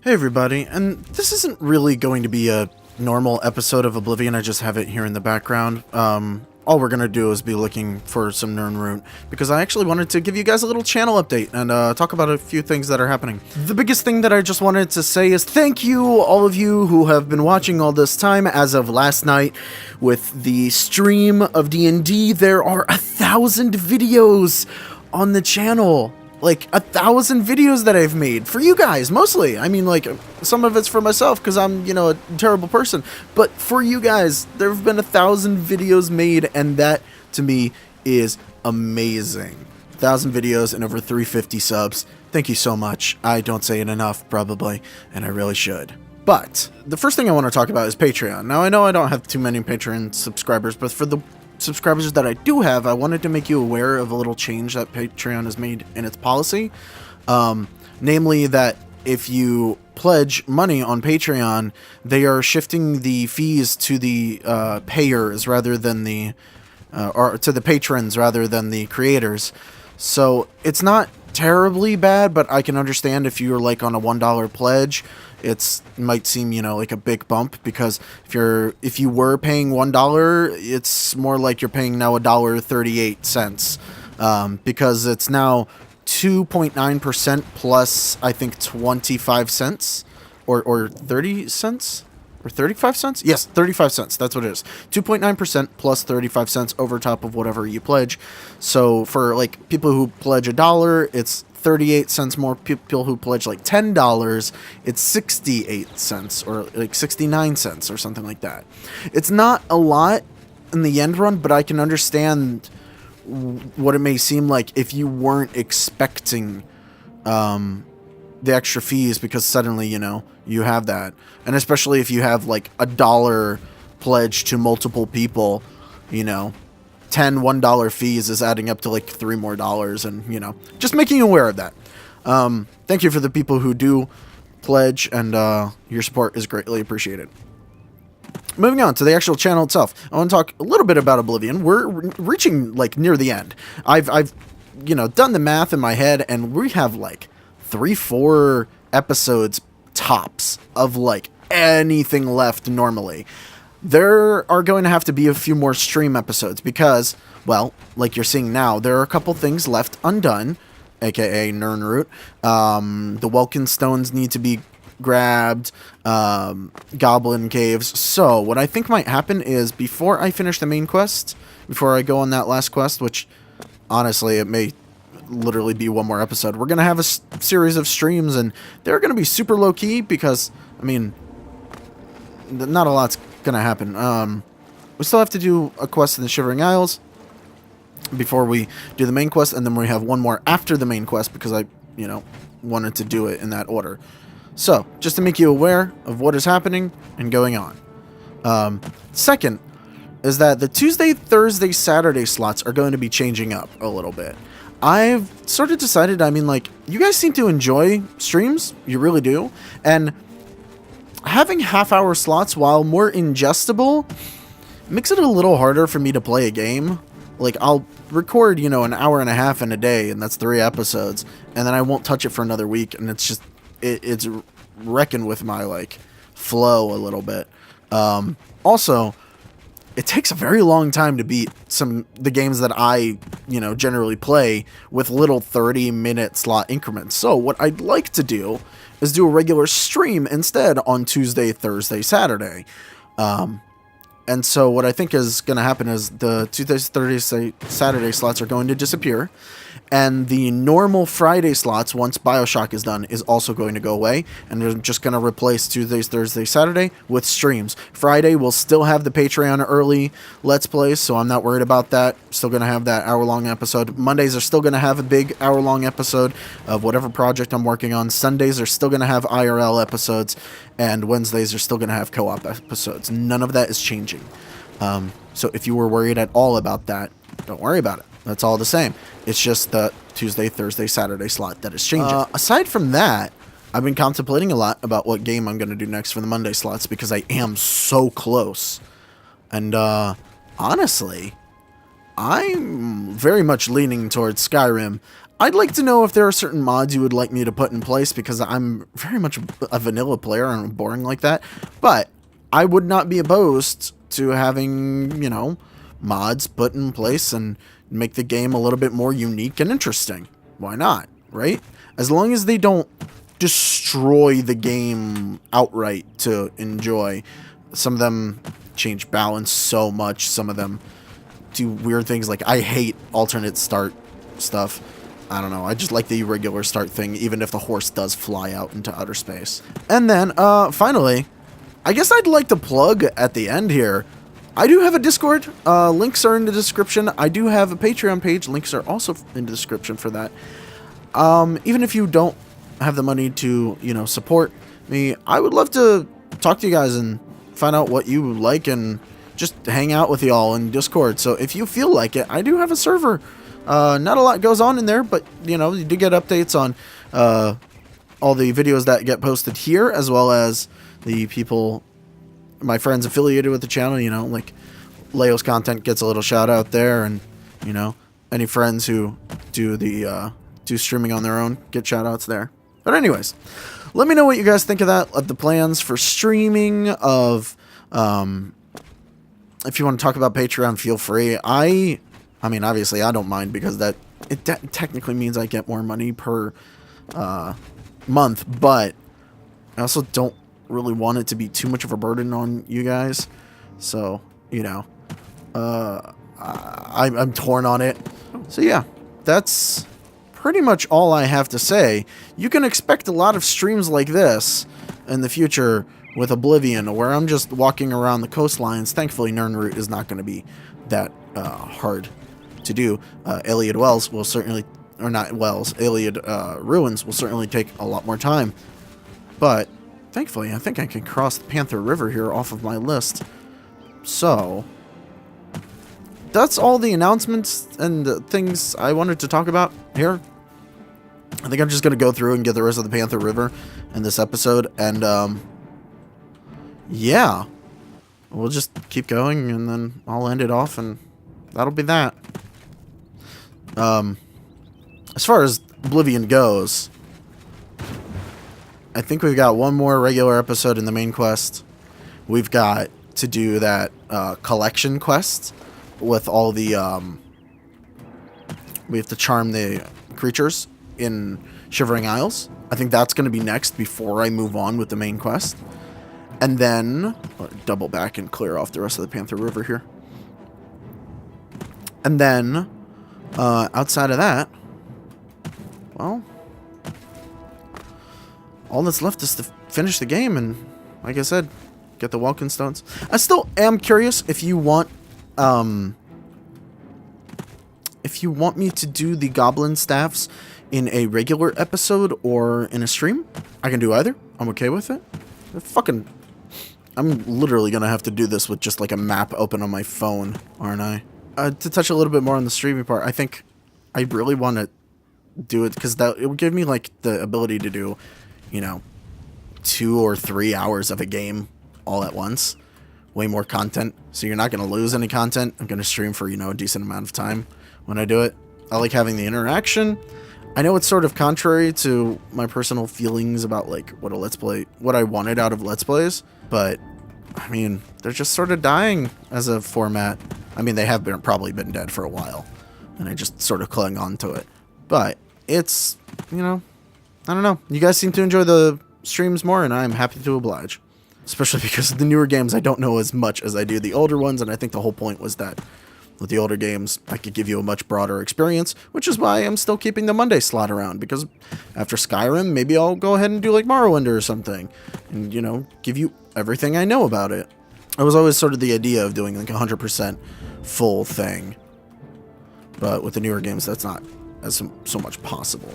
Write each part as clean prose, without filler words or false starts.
Hey everybody, and this isn't really going to be a normal episode of Oblivion, I just have it here in the background. All we're gonna do is be looking for some Nirnroot, because I actually wanted to give you guys a little channel update and talk about a few things that are happening. The biggest thing that I just wanted to say is thank you, all of you who have been watching all this time. As of last night, with the stream of D&D, there are 1,000 videos on the channel. Like 1,000 videos that I've made for you guys, mostly. I mean, like, some of it's for myself because I'm, you know, a terrible person. But for you guys, there have been 1,000 videos made, and that to me is amazing. 1,000 videos and over 350 subs. Thank you so much. I don't say it enough, probably, and I really should. But the first thing I want to talk about is Patreon. Now, I know I don't have too many Patreon subscribers, but for the subscribers that I do have, I wanted to make you aware of a little change that Patreon has made in its policy. Namely that if you pledge money on Patreon, they are shifting the fees to the payers rather than the or to the patrons rather than the creators. So it's not terribly bad, but I can understand if you're like on a $1 pledge, it might seem, you know, like a big bump, because if you were paying $1, it's more like you're paying now $1.38, because it's now 2.9% plus, I think, 25 cents or 30 cents or 35 cents. Yes, 35 cents. That's what it is. 2.9% plus 35 cents over top of whatever you pledge. So for like people who pledge $1, it's 38 cents more. People who pledge like $10, it's 68 cents or like 69 cents or something like that. It's not a lot in the end run, but I can understand what it may seem like if you weren't expecting the extra fees, because suddenly, you know, you have that. And especially if you have like $1 pledge to multiple people, you know, 10 $1 fees is adding up to like $3 more, and, you know, just making you aware of that. Thank you for the people who do pledge, and your support is greatly appreciated. Moving on to the actual channel itself, I want to talk a little bit about Oblivion. We're reaching like near the end. I've you know, done the math in my head, and we have like 3-4 episodes tops of like anything left normally. There are going to have to be a few more stream episodes because, well, like you're seeing now, there are a couple things left undone, aka Nirnroot. The Welkin Stones need to be grabbed, Goblin Caves. So what I think might happen is, before I finish the main quest, before I go on that last quest, which honestly it may literally be one more episode, we're going to have a series of streams, and they're going to be super low-key because, I mean, not a lot's going to happen. We still have to do a quest in the Shivering Isles before we do the main quest, and then we have one more after the main quest because I, you know, wanted to do it in that order. So, just to make you aware of what is happening and going on. Second is that the Tuesday, Thursday, Saturday slots are going to be changing up a little bit. I've sort of decided, I mean, like, you guys seem to enjoy streams, you really do, and having half-hour slots, while more ingestible, makes it a little harder for me to play a game. Like, I'll record, you know, an hour and a half in a day, and that's 3 episodes, and then I won't touch it for another week, and it's just, it's wrecking with my, like, flow a little bit. Also, it takes a very long time to beat the games that I, you know, generally play with little 30-minute slot increments. So what I'd like to do is do a regular stream instead on Tuesday, Thursday, Saturday. And so what I think is going to happen is the Tuesday, Thursday, Saturday slots are going to disappear. And the normal Friday slots, once Bioshock is done, is also going to go away. And we're just going to replace Tuesdays, Thursday, Saturday with streams. Friday will still have the Patreon early Let's Plays, so I'm not worried about that. Still going to have that hour-long episode. Mondays are still going to have a big hour-long episode of whatever project I'm working on. Sundays are still going to have IRL episodes. And Wednesdays are still going to have co-op episodes. None of that is changing. So if you were worried at all about that, don't worry about it. That's all the same. It's just the Tuesday, Thursday, Saturday slot that is changing. Aside from that, I've been contemplating a lot about what game I'm going to do next for the Monday slots, because I am so close. And honestly, I'm very much leaning towards Skyrim. I'd like to know if there are certain mods you would like me to put in place, because I'm very much a vanilla player and I'm boring like that. But I would not be opposed to having, you know, mods put in place and make the game a little bit more unique and interesting. Why not, right? As long as they don't destroy the game outright to enjoy. Some of them change balance so much. Some of them do weird things. Like, I hate alternate start stuff. I don't know. I just like the regular start thing, even if the horse does fly out into outer space. And then, finally, I guess I'd like to plug at the end here. I do have a Discord. Links are in the description. I do have a Patreon page. Links are also in the description for that. Even if you don't have the money to, you know, support me, I would love to talk to you guys and find out what you like and just hang out with y'all in Discord. So if you feel like it, I do have a server. Not a lot goes on in there, but, you know, you do get updates on all the videos that get posted here, as well as the people, my friends affiliated with the channel. You know, like Leo's content gets a little shout out there, and, you know, any friends who do the do streaming on their own get shout outs there. But anyways, let me know what you guys think of that, of the plans for streaming, of if you want to talk about Patreon, feel free. I mean, obviously, I don't mind, because that technically means I get more money per month, but I also don't really want it to be too much of a burden on you guys. So, you know, I'm torn on it. So, yeah, that's pretty much all I have to say. You can expect a lot of streams like this in the future with Oblivion, where I'm just walking around the coastlines. Thankfully, Nirnroot is not going to be that hard to do. Iliad Wells will certainly, or not Wells, Iliad Ruins will certainly take a lot more time. But thankfully, I think I can cross the Panther River here off of my list. So that's all the announcements and things I wanted to talk about here. I think I'm just going to go through and get the rest of the Panther River in this episode. And, yeah, we'll just keep going, and then I'll end it off, and that'll be that. As far as Oblivion goes, I think we've got one more regular episode in the main quest. We've got to do that, collection quest with all the, we have to charm the creatures in Shivering Isles. I think that's going to be next before I move on with the main quest. And then, double back and clear off the rest of the Panther River here. And then, outside of that, well, all that's left is to finish the game and, like I said, get the Welkin Stones. I still am curious if you want me to do the Goblin Staffs in a regular episode or in a stream. I can do either. I'm okay with it. I'm literally going to have to do this with just like a map open on my phone, aren't I? To touch a little bit more on the streaming part, I think I really want to do it because it would give me like the ability to do, you know, 2 or 3 hours of a game all at once. Way more content. So you're not going to lose any content. I'm going to stream for, you know, a decent amount of time when I do it. I like having the interaction. I know it's sort of contrary to my personal feelings about like what I wanted out of Let's Plays, but I mean, they're just sort of dying as a format. I mean, they have probably been dead for a while, and I just sort of clung on to it. But it's, you know, I don't know. You guys seem to enjoy the streams more, and I'm happy to oblige. Especially because of the newer games, I don't know as much as I do the older ones, and I think the whole point was that with the older games, I could give you a much broader experience, which is why I'm still keeping the Monday slot around, because after Skyrim, maybe I'll go ahead and do like Morrowind or something, and, you know, give you everything I know about it. I was always sort of the idea of doing like 100% full thing, but with the newer games, that's not as so much possible.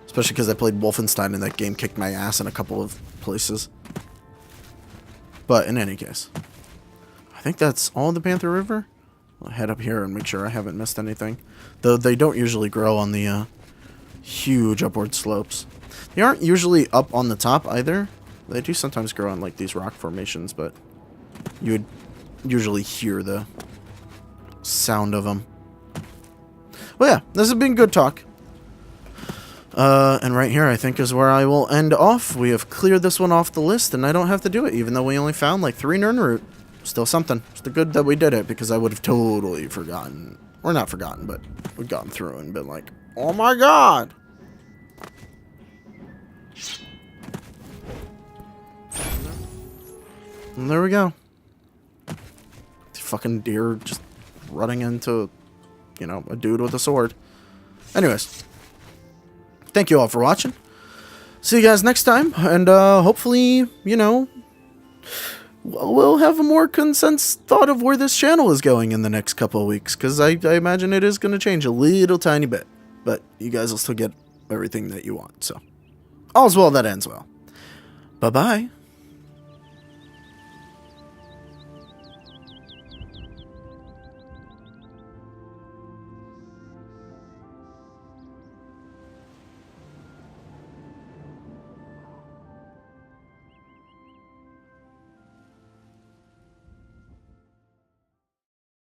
Especially because I played Wolfenstein and that game kicked my ass in a couple of places. But in any case, I think that's all the Panther River. I'll head up here and make sure I haven't missed anything. Though they don't usually grow on the huge upward slopes. They aren't usually up on the top either. They do sometimes grow on like these rock formations, but you would usually hear the sound of them. Well, yeah, this has been good talk. And right here, I think, is where I will end off. We have cleared this one off the list, and I don't have to do it, even though we only found like 3 Nirnroot. Still something. Still good that we did it, because I would have totally forgotten. Or not forgotten, but we've gone through and been like, oh my god! And there we go. The fucking deer just running into, you know, a dude with a sword. Anyways. Thank you all for watching. See you guys next time. And hopefully, you know, we'll have a more consensus thought of where this channel is going in the next couple of weeks. Because I imagine it is going to change a little tiny bit. But you guys will still get everything that you want. So, all's well that ends well. Bye-bye.